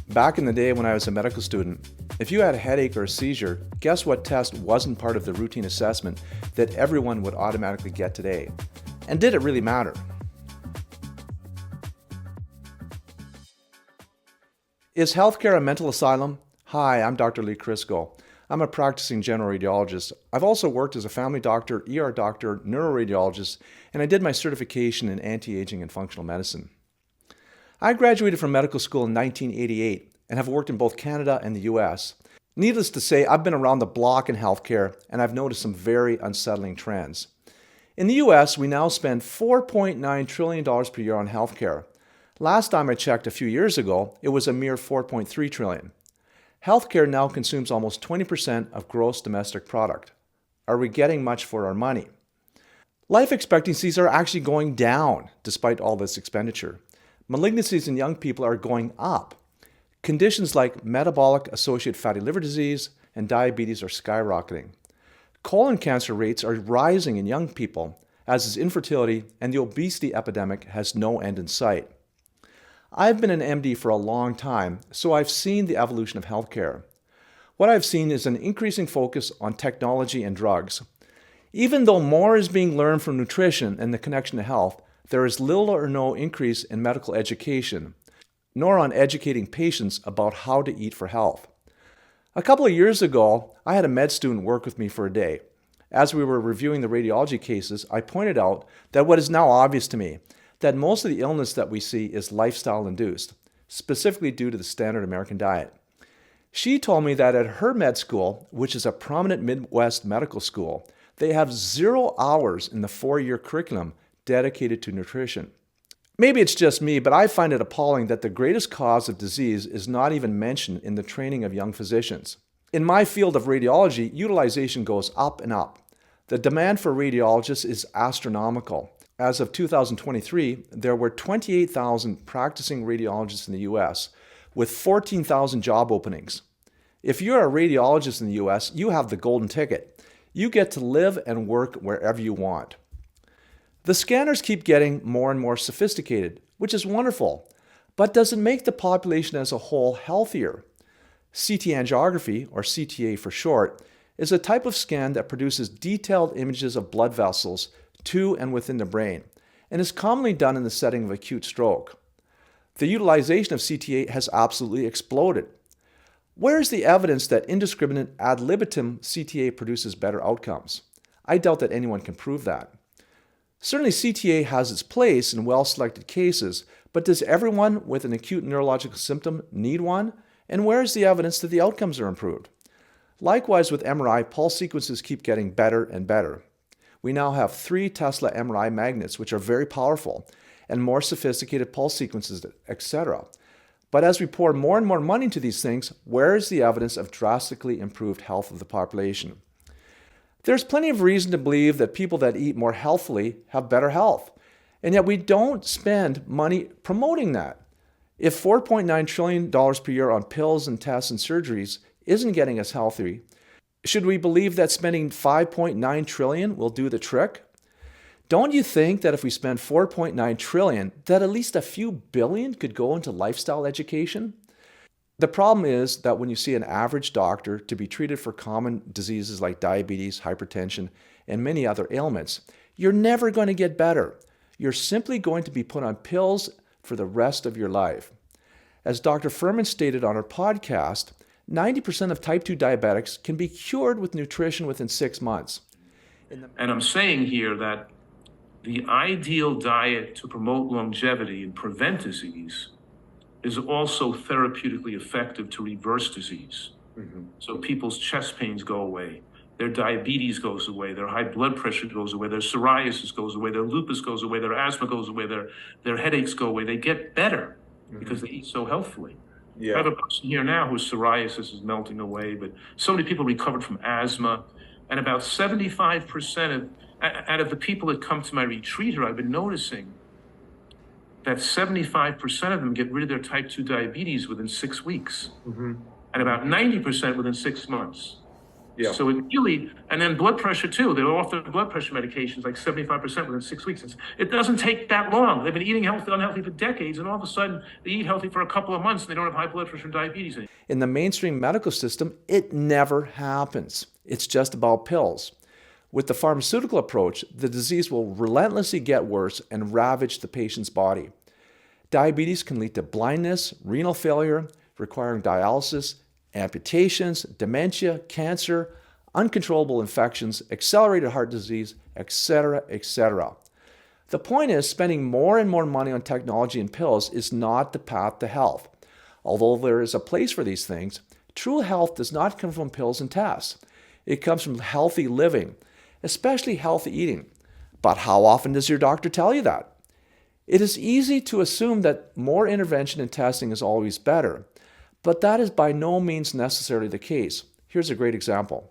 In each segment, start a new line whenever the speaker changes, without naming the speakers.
Back in the day when I was a medical student, if you had a headache or a seizure, guess what test wasn't part of the routine assessment that everyone would automatically get today? And did it really matter? Is healthcare a mental asylum? Hi, I'm Dr. Kurisko. I'm a practicing general radiologist. I've also worked as a family doctor, ER doctor, neuroradiologist, and I did my certification in anti-aging and functional medicine. I graduated from medical school in 1988 and have worked in both Canada and the US. Needless to say, I've been around the block in healthcare and I've noticed some very unsettling trends. In the US, we now spend $4.9 trillion per year on healthcare. Last time I checked a few years ago, it was a mere $4.3 trillion. Healthcare now consumes almost 20% of gross domestic product. Are we getting much for our money? Life expectancies are actually going down despite all this expenditure. Malignancies in young people are going up. Conditions like metabolic associated fatty liver disease and diabetes are skyrocketing. Colon cancer rates are rising in young people, as is infertility, and the obesity epidemic has no end in sight. I've been an MD for a long time, so I've seen the evolution of healthcare. What I've seen is an increasing focus on technology and drugs. Even though more is being learned from nutrition and the connection to health, there is little or no increase in medical education, nor on educating patients about how to eat for health. A couple of years ago, I had a med student work with me for a day. As we were reviewing the radiology cases, I pointed out that what is now obvious to me, that most of the illness that we see is lifestyle-induced, specifically due to the standard American diet. She told me that at her med school, which is a prominent Midwest medical school, they have 0 hours in the 4-year curriculum dedicated to nutrition. Maybe it's just me, but I find it appalling that the greatest cause of disease is not even mentioned in the training of young physicians. In my field of radiology, utilization goes up and up. The demand for radiologists is astronomical. As of 2023, there were 28,000 practicing radiologists in the US, with 14,000 job openings. If you're a radiologist in the US, you have the golden ticket. You get to live and work wherever you want. The scanners keep getting more and more sophisticated, which is wonderful, but does it make the population as a whole healthier? CT angiography, or CTA for short, is a type of scan that produces detailed images of blood vessels to and within the brain, and is commonly done in the setting of acute stroke. The utilization of CTA has absolutely exploded. Where is the evidence that indiscriminate ad libitum CTA produces better outcomes? I doubt that anyone can prove that. Certainly CTA has its place in well-selected cases, but does everyone with an acute neurological symptom need one? And where is the evidence that the outcomes are improved? Likewise with MRI, pulse sequences keep getting better and better. We now have 3 Tesla MRI magnets, which are very powerful, and more sophisticated pulse sequences, etc. But as we pour more and more money into these things, where is the evidence of drastically improved health of the population? There's plenty of reason to believe that people that eat more healthfully have better health, and yet we don't spend money promoting that. If $4.9 trillion per year on pills and tests and surgeries isn't getting us healthy, should we believe that spending $5.9 trillion will do the trick? Don't you think that if we spend $4.9 trillion, that at least a few billion could go into lifestyle education? The problem is that when you see an average doctor to be treated for common diseases like diabetes, hypertension, and many other ailments, you're never going to get better. You're simply going to be put on pills for the rest of your life. As Dr. Furman stated on our podcast, 90% of type 2 diabetics can be cured with nutrition within 6 months.
And I'm saying here that the ideal diet to promote longevity and prevent disease is also therapeutically effective to reverse disease. So people's chest pains go away, their diabetes goes away, their high blood pressure goes away, their psoriasis goes away, their lupus goes away, their asthma goes away, their headaches go away. They get better because they eat so healthfully. I have a person here now whose psoriasis is melting away, but so many people recovered from asthma, and about 75% out of the people that come to my retreater, I've been noticing that 75% of them get rid of their type 2 diabetes within 6 weeks, and about 90% within 6 months.
Yeah.
So it really, and then blood pressure too. They're off their blood pressure medications like 75% within 6 weeks. It doesn't take that long. They've been eating unhealthy for decades, and all of a sudden they eat healthy for a couple of months and they don't have high blood pressure and diabetes anymore.
In the mainstream medical system, it never happens. It's just about pills. With the pharmaceutical approach, the disease will relentlessly get worse and ravage the patient's body. Diabetes can lead to blindness, renal failure, requiring dialysis, amputations, dementia, cancer, uncontrollable infections, accelerated heart disease, etc., etc. The point is, spending more and more money on technology and pills is not the path to health. Although there is a place for these things, true health does not come from pills and tests. It comes from healthy living, especially healthy eating. But how often does your doctor tell you that? It is easy to assume that more intervention and testing is always better, but that is by no means necessarily the case. Here's a great example.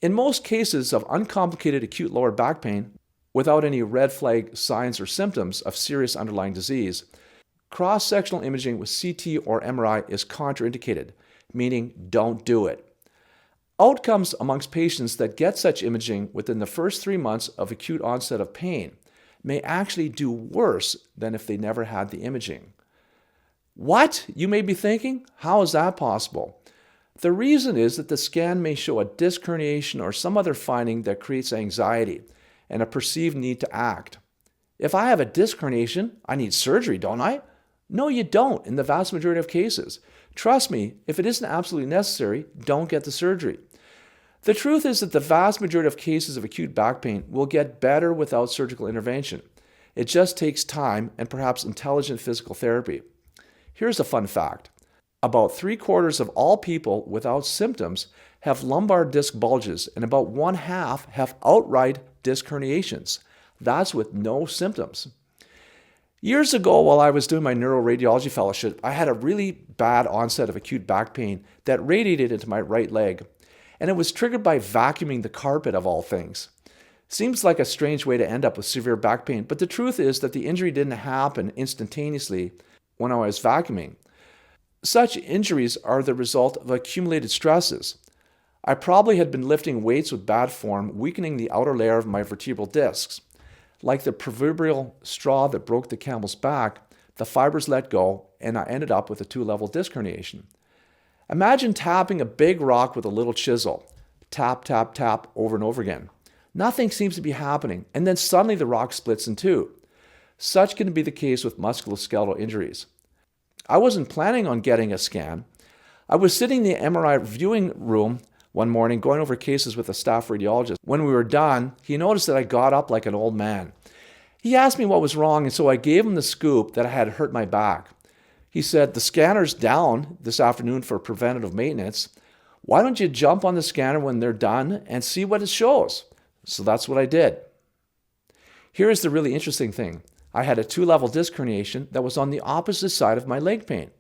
In most cases of uncomplicated acute lower back pain, without any red flag signs or symptoms of serious underlying disease, cross-sectional imaging with CT or MRI is contraindicated, meaning don't do it. Outcomes amongst patients that get such imaging within the first 3 months of acute onset of pain may actually do worse than if they never had the imaging. What? You may be thinking, how is that possible? The reason is that the scan may show a disc herniation or some other finding that creates anxiety and a perceived need to act. If I have a disc herniation, I need surgery, don't I? No, you don't in the vast majority of cases. Trust me, if it isn't absolutely necessary, don't get the surgery. The truth is that the vast majority of cases of acute back pain will get better without surgical intervention. It just takes time and perhaps intelligent physical therapy. Here's a fun fact. About 3/4 of all people without symptoms have lumbar disc bulges, and about 1/2 have outright disc herniations. That's with no symptoms. Years ago, while I was doing my neuroradiology fellowship, I had a really bad onset of acute back pain that radiated into my right leg, and it was triggered by vacuuming the carpet of all things. Seems like a strange way to end up with severe back pain, but the truth is that the injury didn't happen instantaneously when I was vacuuming. Such injuries are the result of accumulated stresses. I probably had been lifting weights with bad form, weakening the outer layer of my vertebral discs. Like the proverbial straw that broke the camel's back, the fibers let go, and I ended up with a 2-level disc herniation. Imagine tapping a big rock with a little chisel. Tap, tap, tap, over and over again. Nothing seems to be happening, and then suddenly the rock splits in two. Such can be the case with musculoskeletal injuries. I wasn't planning on getting a scan. I was sitting in the MRI viewing room one morning going over cases with a staff radiologist. When we were done, he noticed that I got up like an old man. He asked me what was wrong, and so I gave him the scoop that I had hurt my back. He said, "The scanner's down this afternoon for preventative maintenance. Why don't you jump on the scanner when they're done and see what it shows?" So that's what I did. Here's the really interesting thing. I had a 2-level disc herniation that was on the opposite side of my leg pain.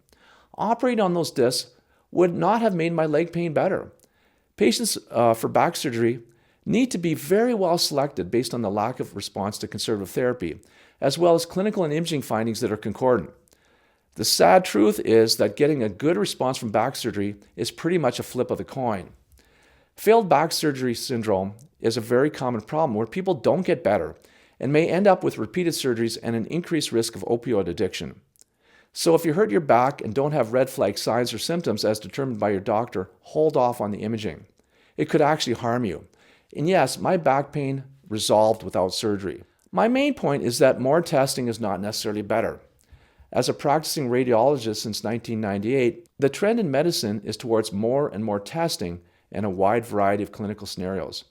Operating on those discs would not have made my leg pain better. Patients for back surgery need to be very well selected based on the lack of response to conservative therapy, as well as clinical and imaging findings that are concordant. The sad truth is that getting a good response from back surgery is pretty much a flip of the coin. Failed back surgery syndrome is a very common problem where people don't get better and may end up with repeated surgeries and an increased risk of opioid addiction. So if you hurt your back and don't have red flag signs or symptoms as determined by your doctor, hold off on the imaging. It could actually harm you. And yes, my back pain resolved without surgery. My main point is that more testing is not necessarily better. As a practicing radiologist since 1998, the trend in medicine is towards more and more testing and a wide variety of clinical scenarios.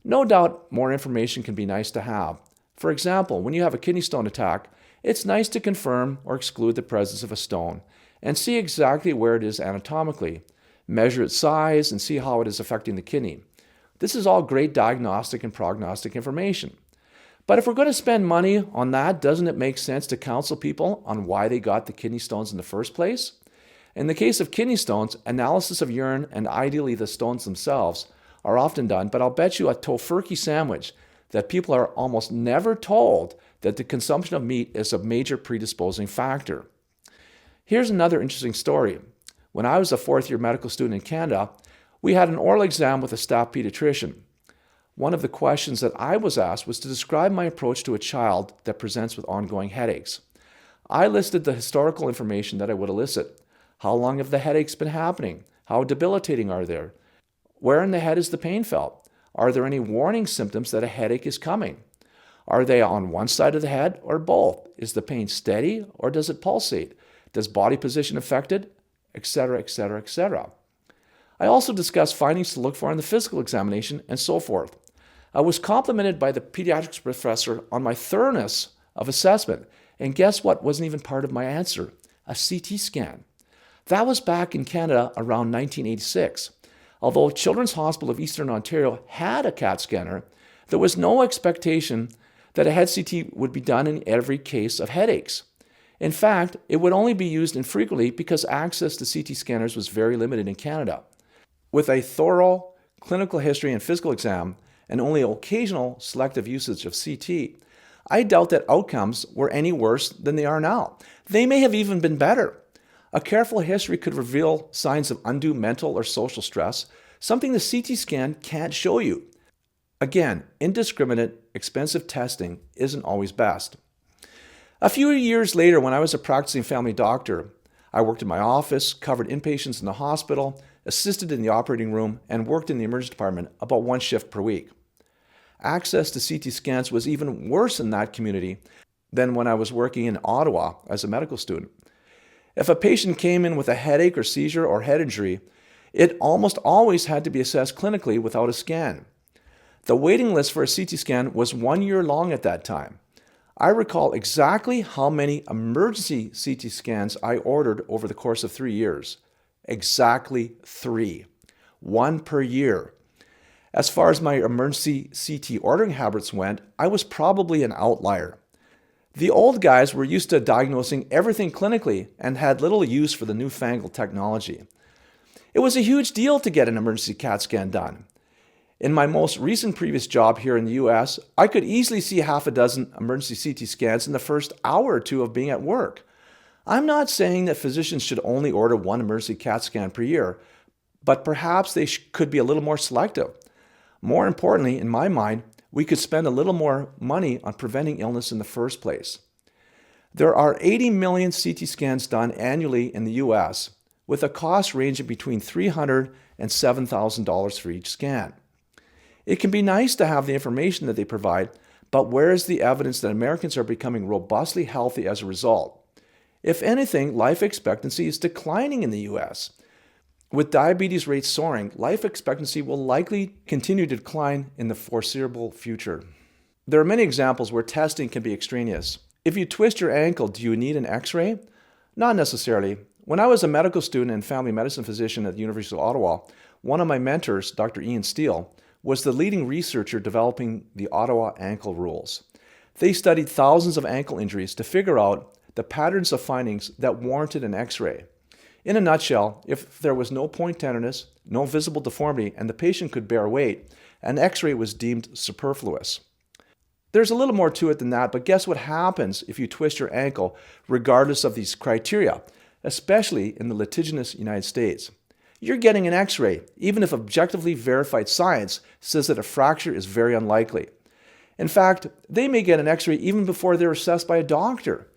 No doubt more information can be nice to have. For example, when you have a kidney stone attack, it's nice to confirm or exclude the presence of a stone and see exactly where it is anatomically, measure its size, and see how it is affecting the kidney. This is all great diagnostic and prognostic information. But if we're going to spend money on that, doesn't it make sense to counsel people on why they got the kidney stones in the first place? In the case of kidney stones, analysis of urine and ideally the stones themselves are often done, but I'll bet you a tofurkey sandwich that people are almost never told that the consumption of meat is a major predisposing factor. Here's another interesting story. When I was a 4th-year medical student in Canada, We had an oral exam with a staff pediatrician. One of the questions that I was asked was to describe my approach to a child that presents with ongoing headaches. I listed the historical information that I would elicit. How long have the headaches been happening? How debilitating are they? Where in the head is the pain felt? Are there any warning symptoms that a headache is coming? Are they on one side of the head or both? Is the pain steady or does it pulsate? Does body position affected? Etc., etc., etc. I also discussed findings to look for in the physical examination and so forth. I was complimented by the pediatrics professor on my thoroughness of assessment, and guess what wasn't even part of my answer? A CT scan. That was back in Canada around 1986. Although Children's Hospital of Eastern Ontario had a CAT scanner, there was no expectation that a head CT would be done in every case of headaches. In fact, it would only be used infrequently because access to CT scanners was very limited in Canada. With a thorough clinical history and physical exam, and only occasional selective usage of CT, I doubt that outcomes were any worse than they are now. They may have even been better. A careful history could reveal signs of undue mental or social stress, something the CT scan can't show you. Again, indiscriminate, expensive testing isn't always best. A few years later, when I was a practicing family doctor, I worked in my office, covered inpatients in the hospital, assisted in the operating room, and worked in the emergency department about one shift per week. Access to CT scans was even worse in that community than when I was working in Ottawa as a medical student. If a patient came in with a headache or seizure or head injury, it almost always had to be assessed clinically without a scan. The waiting list for a CT scan was 1 year long at that time. I recall exactly how many emergency CT scans I ordered over the course of 3 years. Exactly 3. 1 per year. As far as my emergency CT ordering habits went, I was probably an outlier. The old guys were used to diagnosing everything clinically and had little use for the newfangled technology. It was a huge deal to get an emergency CAT scan done. In my most recent previous job here in the US, I could easily see half a dozen emergency CT scans in the first hour or two of being at work. I'm not saying that physicians should only order one emergency CAT scan per year, but perhaps they could be a little more selective. More importantly, in my mind, we could spend a little more money on preventing illness in the first place. There are 80 million CT scans done annually in the US, with a cost ranging between $300 and $7,000 for each scan. It can be nice to have the information that they provide, but where is the evidence that Americans are becoming robustly healthy as a result? If anything, life expectancy is declining in the US. With diabetes rates soaring, life expectancy will likely continue to decline in the foreseeable future. There are many examples where testing can be extraneous. If you twist your ankle, do you need an x-ray? Not necessarily. When I was a medical student and family medicine physician at the University of Ottawa, one of my mentors, Dr. Ian Steele, was the leading researcher developing the Ottawa ankle rules. They studied thousands of ankle injuries to figure out the patterns of findings that warranted an x-ray. In a nutshell, if there was no point tenderness, no visible deformity, and the patient could bear weight, an x-ray was deemed superfluous. There's a little more to it than that, but guess what happens if you twist your ankle regardless of these criteria, especially in the litigious United States? You're getting an x-ray, even if objectively verified science says that a fracture is very unlikely. In fact, they may get an x-ray even before they're assessed by a doctor.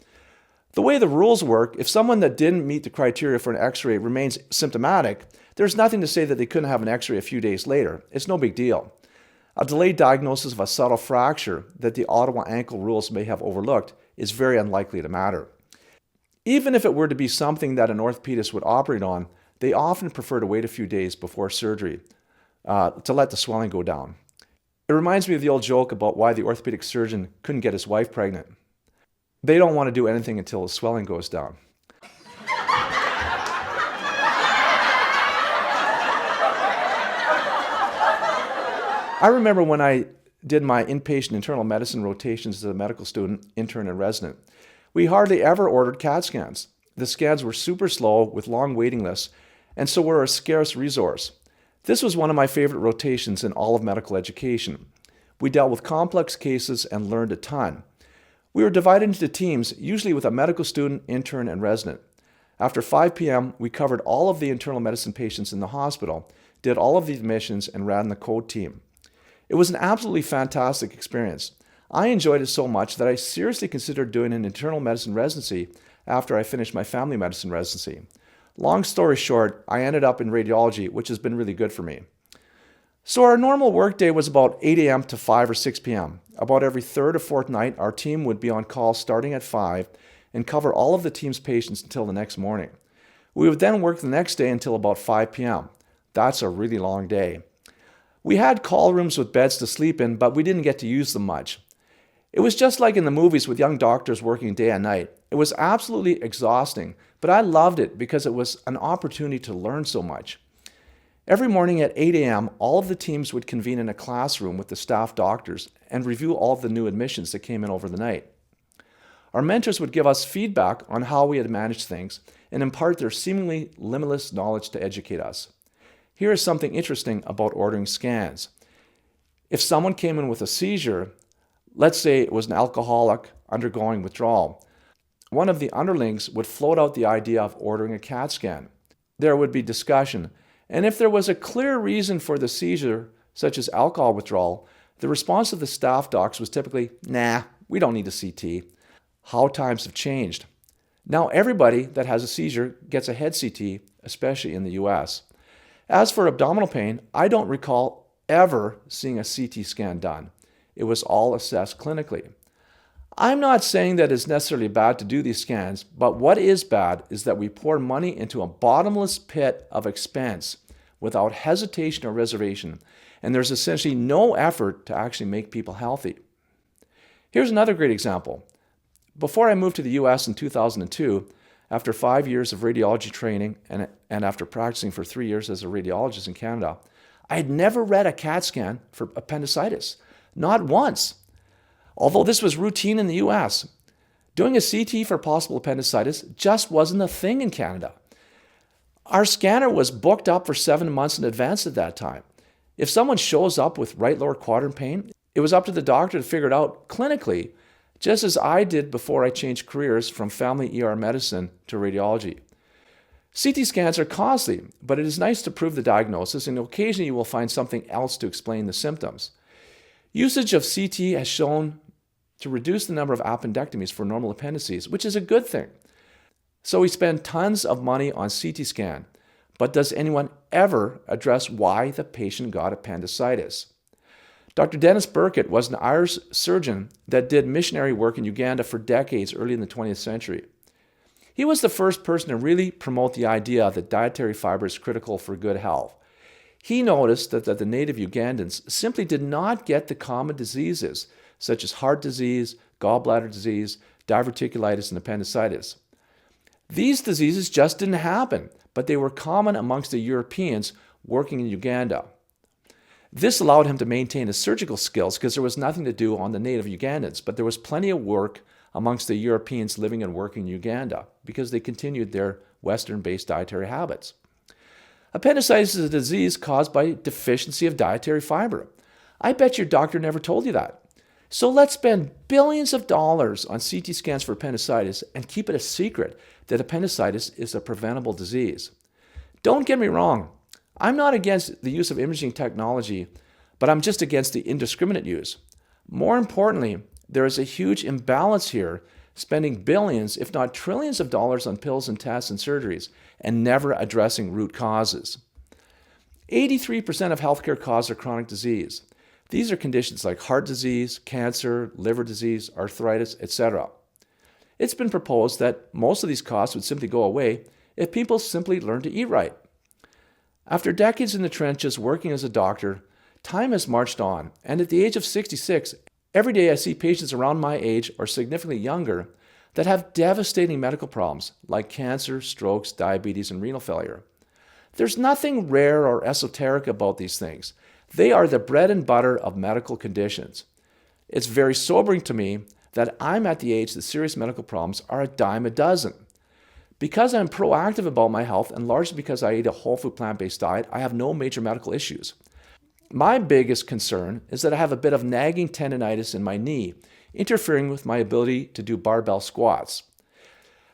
The way the rules work, if someone that didn't meet the criteria for an x-ray remains symptomatic, there's nothing to say that they couldn't have an x-ray a few days later. It's no big deal. A delayed diagnosis of a subtle fracture that the Ottawa ankle rules may have overlooked is very unlikely to matter. Even if it were to be something that an orthopedist would operate on, they often prefer to wait a few days before surgery to let the swelling go down. It reminds me of the old joke about why the orthopedic surgeon couldn't get his wife pregnant. They don't want to do anything until the swelling goes down. I remember when I did my inpatient internal medicine rotations as a medical student, intern, and resident. We hardly ever ordered CAT scans. The scans were super slow with long waiting lists, and so were a scarce resource. This was one of my favorite rotations in all of medical education. We dealt with complex cases and learned a ton. We were divided into teams, usually with a medical student, intern, and resident. After 5 p.m., we covered all of the internal medicine patients in the hospital, did all of the admissions, and ran the code team. It was an absolutely fantastic experience. I enjoyed it so much that I seriously considered doing an internal medicine residency after I finished my family medicine residency. Long story short, I ended up in radiology, which has been really good for me. So our normal workday was about 8 a.m. to 5 or 6 p.m. About every third or fourth night, our team would be on call starting at 5 and cover all of the team's patients until the next morning. We would then work the next day until about 5 p.m. That's a really long day. We had call rooms with beds to sleep in, but we didn't get to use them much. It was just like in the movies with young doctors working day and night. It was absolutely exhausting, but I loved it because it was an opportunity to learn so much. Every morning at 8 a.m., all of the teams would convene in a classroom with the staff doctors and review all of the new admissions that came in over the night. Our mentors would give us feedback on how we had managed things and impart their seemingly limitless knowledge to educate us. Here is something interesting about ordering scans. If someone came in with a seizure, let's say it was an alcoholic undergoing withdrawal, one of the underlings would float out the idea of ordering a CAT scan. There would be discussion, and if there was a clear reason for the seizure, such as alcohol withdrawal, the response of the staff docs was typically, "Nah, we don't need a CT." How times have changed. Now everybody that has a seizure gets a head CT, especially in the US. As for abdominal pain, I don't recall ever seeing a CT scan done. It was all assessed clinically. I'm not saying that it's necessarily bad to do these scans, but what is bad is that we pour money into a bottomless pit of expense without hesitation or reservation, and there's essentially no effort to actually make people healthy. Here's another great example. Before I moved to the US in 2002, after 5 years of radiology training and after practicing for 3 years as a radiologist in Canada, I had never read a CAT scan for appendicitis, not once. Although this was routine in the US, doing a CT for possible appendicitis just wasn't a thing in Canada. Our scanner was booked up for 7 months in advance at that time. If someone shows up with right lower quadrant pain, it was up to the doctor to figure it out clinically, just as I did before I changed careers from family ER medicine to radiology. CT scans are costly, but it is nice to prove the diagnosis, and occasionally you will find something else to explain the symptoms. Usage of CT has shown to reduce the number of appendectomies for normal appendices, which is a good thing. So we spend tons of money on CT scan, but does anyone ever address why the patient got appendicitis? Dr. Dennis Burkitt was an Irish surgeon that did missionary work in Uganda for decades early in the 20th century. He was the first person to really promote the idea that dietary fiber is critical for good health. He noticed that the native Ugandans simply did not get the common diseases such as heart disease, gallbladder disease, diverticulitis, and appendicitis. These diseases just didn't happen, but they were common amongst the Europeans working in Uganda. This allowed him to maintain his surgical skills because there was nothing to do on the native Ugandans, but there was plenty of work amongst the Europeans living and working in Uganda because they continued their Western-based dietary habits. Appendicitis is a disease caused by deficiency of dietary fiber. I bet your doctor never told you that. So let's spend billions of dollars on CT scans for appendicitis and keep it a secret that appendicitis is a preventable disease. Don't get me wrong. I'm not against the use of imaging technology, but I'm just against the indiscriminate use. More importantly, there is a huge imbalance here, spending billions, if not trillions of dollars on pills and tests and surgeries, and never addressing root causes. 83% of healthcare costs are chronic disease. These are conditions like heart disease, cancer, liver disease, arthritis, etc. It's been proposed that most of these costs would simply go away if people simply learn to eat right. After decades in the trenches working as a doctor, time has marched on, and at the age of 66, every day I see patients around my age or significantly younger that have devastating medical problems like cancer, strokes, diabetes, and renal failure. There's nothing rare or esoteric about these things. They are the bread and butter of medical conditions. It's very sobering to me that I'm at the age that serious medical problems are a dime a dozen. Because I'm proactive about my health, and largely because I eat a whole food plant-based diet, I have no major medical issues. My biggest concern is that I have a bit of nagging tendonitis in my knee, interfering with my ability to do barbell squats.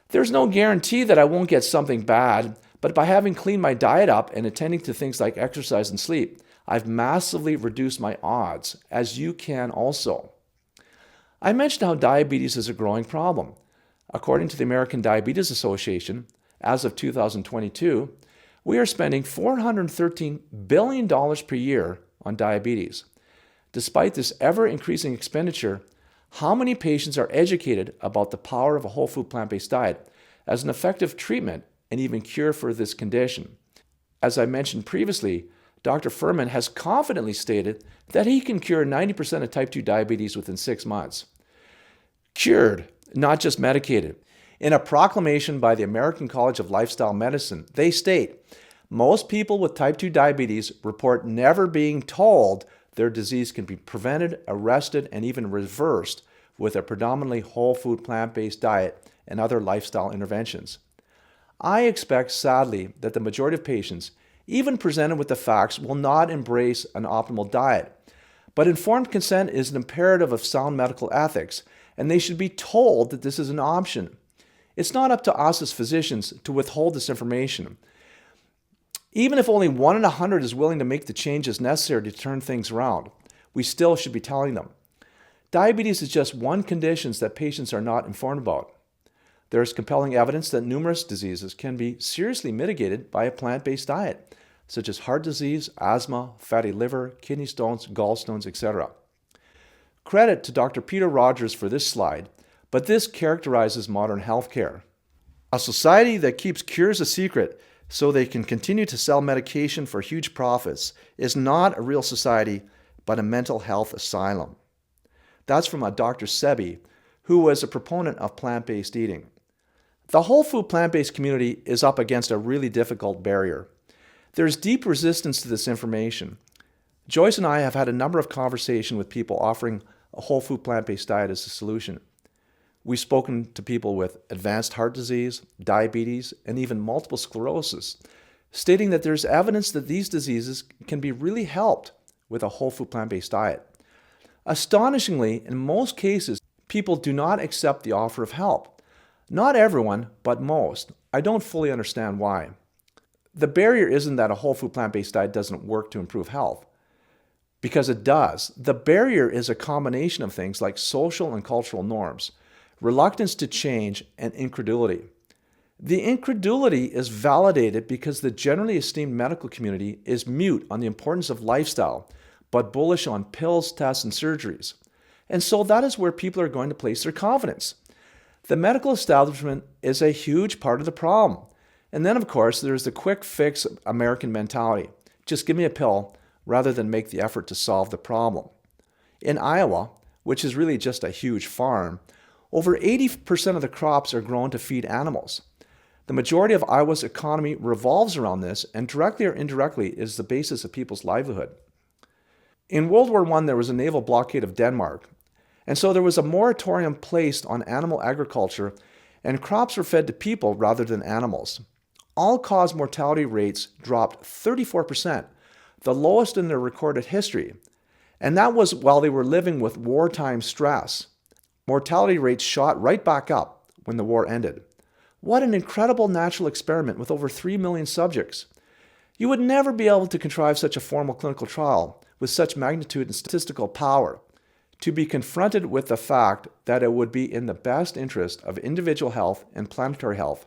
There's no guarantee that I won't get something bad, But by having cleaned my diet up and attending to things like exercise and sleep, I've massively reduced my odds, as you can also. I mentioned how diabetes is a growing problem. According to the American Diabetes Association, as of 2022, we are spending $413 billion per year on diabetes. Despite this ever-increasing expenditure, how many patients are educated about the power of a whole food plant-based diet as an effective treatment and even cure for this condition? As I mentioned previously, Dr. Furman has confidently stated that he can cure 90% of type 2 diabetes within 6 months. Cured, not just medicated. In a proclamation by the American College of Lifestyle Medicine, they state, most people with type 2 diabetes report never being told their disease can be prevented, arrested, and even reversed with a predominantly whole food plant-based diet and other lifestyle interventions. I expect, sadly, that the majority of patients, even presented with the facts, will not embrace an optimal diet. But informed consent is an imperative of sound medical ethics, and they should be told that this is an option. It's not up to us as physicians to withhold this information. Even if only 1 in 100 is willing to make the changes necessary to turn things around, we still should be telling them. Diabetes is just one condition that patients are not informed about. There is compelling evidence that numerous diseases can be seriously mitigated by a plant-based diet, such as heart disease, asthma, fatty liver, kidney stones, gallstones, etc. Credit to Dr. Peter Rogers for this slide, but this characterizes modern healthcare. A society that keeps cures a secret so they can continue to sell medication for huge profits is not a real society, but a mental health asylum. That's from a Dr. Sebi, who was a proponent of plant-based eating. The whole food plant-based community is up against a really difficult barrier. There's deep resistance to this information. Joyce and I have had a number of conversations with people offering a whole food plant-based diet as a solution. We've spoken to people with advanced heart disease, diabetes, and even multiple sclerosis, stating that there's evidence that these diseases can be really helped with a whole food plant-based diet. Astonishingly, in most cases, people do not accept the offer of help. Not everyone, but most. I don't fully understand why. The barrier isn't that a whole food plant-based diet doesn't work to improve health, because it does. The barrier is a combination of things like social and cultural norms, reluctance to change, and incredulity. The incredulity is validated because the generally esteemed medical community is mute on the importance of lifestyle, but bullish on pills, tests, and surgeries. And so that is where people are going to place their confidence. The medical establishment is a huge part of the problem. And then, of course, there's the quick fix American mentality. Just give me a pill rather than make the effort to solve the problem. In Iowa, which is really just a huge farm, over 80% of the crops are grown to feed animals. The majority of Iowa's economy revolves around this, and directly or indirectly is the basis of people's livelihood. In World War I, there was a naval blockade of Denmark, and so there was a moratorium placed on animal agriculture, and crops were fed to people rather than animals. All-cause mortality rates dropped 34%, the lowest in their recorded history, and that was while they were living with wartime stress. Mortality rates shot right back up when the war ended. What an incredible natural experiment with over 3 million subjects. You would never be able to contrive such a formal clinical trial with such magnitude and statistical power. To be confronted with the fact that it would be in the best interest of individual health and planetary health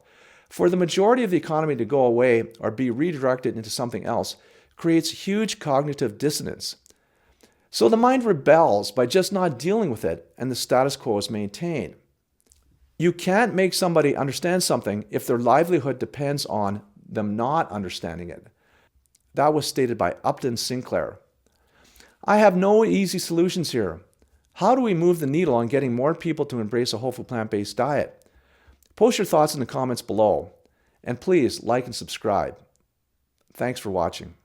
for the majority of the economy to go away or be redirected into something else creates huge cognitive dissonance. So the mind rebels by just not dealing with it, and the status quo is maintained. You can't make somebody understand something if their livelihood depends on them not understanding it. That was stated by Upton Sinclair. I have no easy solutions here. How do we move the needle on getting more people to embrace a whole food plant-based diet? Post your thoughts in the comments below, and please like and subscribe. Thanks for watching.